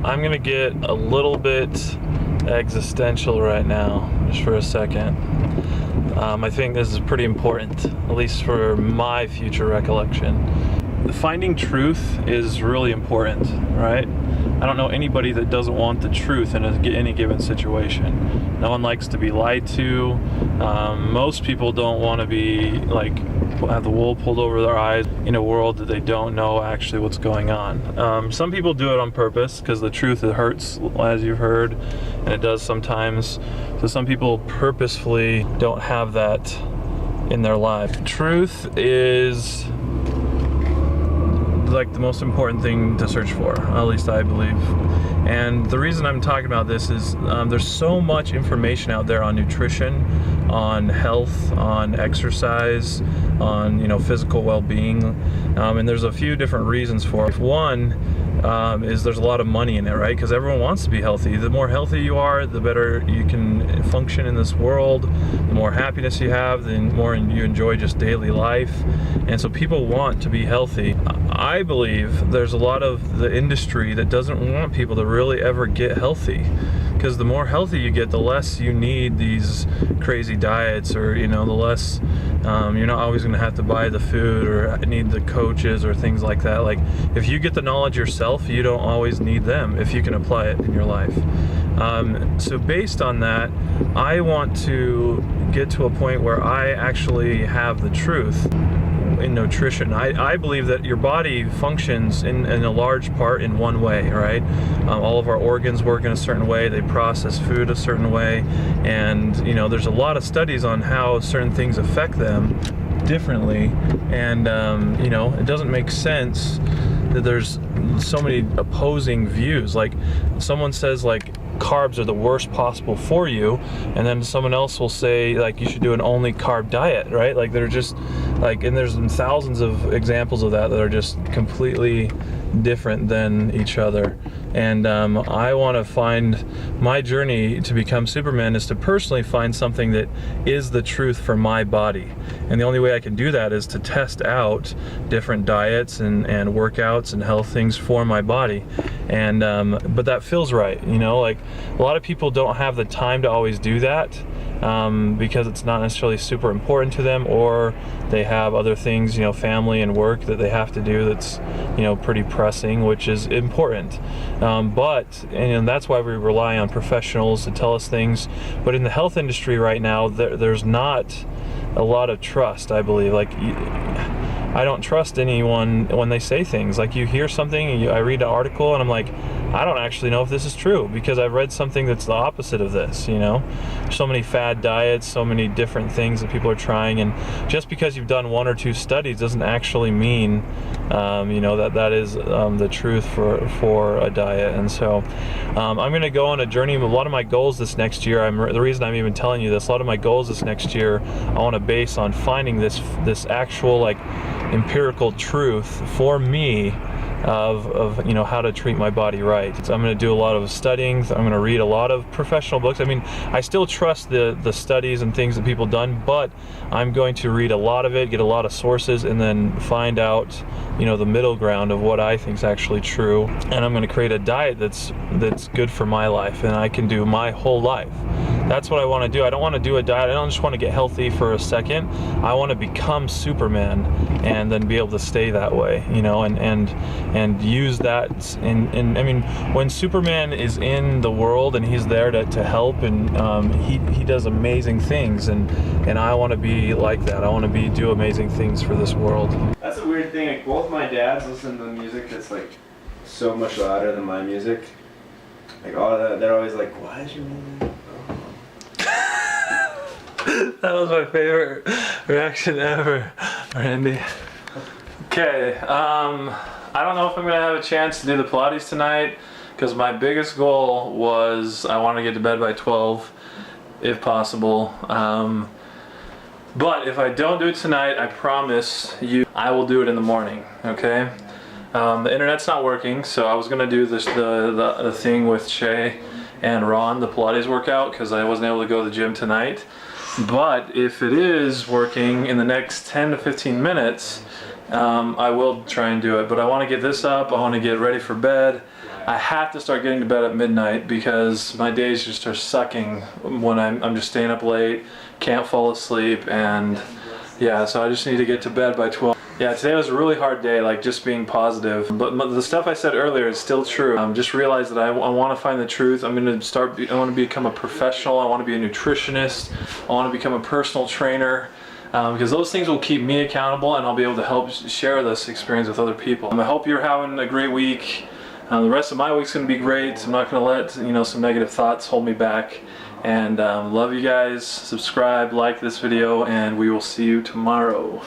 I'm gonna get a little bit existential right now, just for a second. I think this is pretty important, at least for my future recollection. Finding truth is really important, right? I don't know anybody that doesn't want the truth in any given situation. No one likes to be lied to. Most people don't want to be have the wool pulled over their eyes in a world that they don't know actually what's going on. Some people do it on purpose because the truth, it hurts, as you've heard, and it does sometimes. So some people purposefully don't have that in their life. Truth is like the most important thing to search for, at least I believe. And the reason I'm talking about this is there's so much information out there on nutrition, on health, on exercise, on physical well-being, and there's a few different reasons for it. One is there's a lot of money in it, right? Because everyone wants to be healthy. The more healthy you are, the better you can function in this world. The more happiness you have, the more you enjoy just daily life. And so people want to be healthy. I believe there's a lot of the industry that doesn't want people to really ever get healthy, because the more healthy you get, the less you need these crazy diets, or the less you're not always going to have to buy the food or need the coaches or things like that. Like, if you get the knowledge yourself, you don't always need them if you can apply it in your life. So based on that, I want to get to a point where I actually have the truth in nutrition. I believe that your body functions in a large part in one way, right? All of our organs work in a certain way, they process food a certain way, and there's a lot of studies on how certain things affect them differently, and it doesn't make sense that there's so many opposing views. Like, someone says carbs are the worst possible for you, and then someone else will say you should do an only carb diet, right? They're just and there's thousands of examples of that are just completely different than each other. And I want to find, my journey to become Superman is to personally find something that is the truth for my body. And the only way I can do that is to test out different diets and workouts and health things for my body. And but that feels right, a lot of people don't have the time to always do that, because it's not necessarily super important to them, or they have other things, family and work that they have to do that's pretty pressing, which is important. But that's why we rely on professionals to tell us things. But in the health industry right now, there's not a lot of trust, I believe. I don't trust anyone when they say things. You hear something, I read an article, and I'm like, I don't actually know if this is true, because I've read something that's the opposite of this. So many fad diets, so many different things that people are trying, and just because you've done one or two studies doesn't actually mean that is the truth for a diet. And so I'm going to go on a journey. A lot of my goals this next year, the reason I'm even telling you this, a lot of my goals this next year, I want to base on finding this actual empirical truth for me of how to treat my body right. So I'm going to do a lot of studying. I'm going to read a lot of professional books. I still trust the studies and things that people done, but I'm going to read a lot of it, get a lot of sources, and then find out the middle ground of what I think is actually true. And I'm going to create a diet that's good for my life, and I can do my whole life. That's what I want to do. I don't want to do a diet. I don't just want to get healthy for a second. I want to become Superman and then be able to stay that way, and use that when Superman is in the world and he's there to help, and he does amazing things, and I want to be like that. I want to do amazing things for this world. That's a weird thing. Both my dads listen to music that's so much louder than my music. All that, they're always like, "Why is your music?" That was my favorite reaction ever, Randy. Okay, I don't know if I'm going to have a chance to do the Pilates tonight, because my biggest goal was I want to get to bed by 12, if possible. But if I don't do it tonight, I promise you I will do it in the morning, okay? The internet's not working, so I was going to do the thing with Shay and Ron, the Pilates workout, because I wasn't able to go to the gym tonight. But if it is working in the next 10 to 15 minutes, I will try and do it. But I want to get this up, I want to get ready for bed, I have to start getting to bed at midnight because my days just are sucking when I'm just staying up late, can't fall asleep, and yeah, so I just need to get to bed by 12. Yeah, today was a really hard day, like just being positive. But the stuff I said earlier is still true. Just realize that I want to find the truth. I'm going to I want to become a professional. I want to be a nutritionist. I want to become a personal trainer. Because those things will keep me accountable, and I'll be able to help share this experience with other people. I hope you're having a great week. The rest of my week's going to be great. I'm not going to let some negative thoughts hold me back. And love you guys. Subscribe, like this video, and we will see you tomorrow.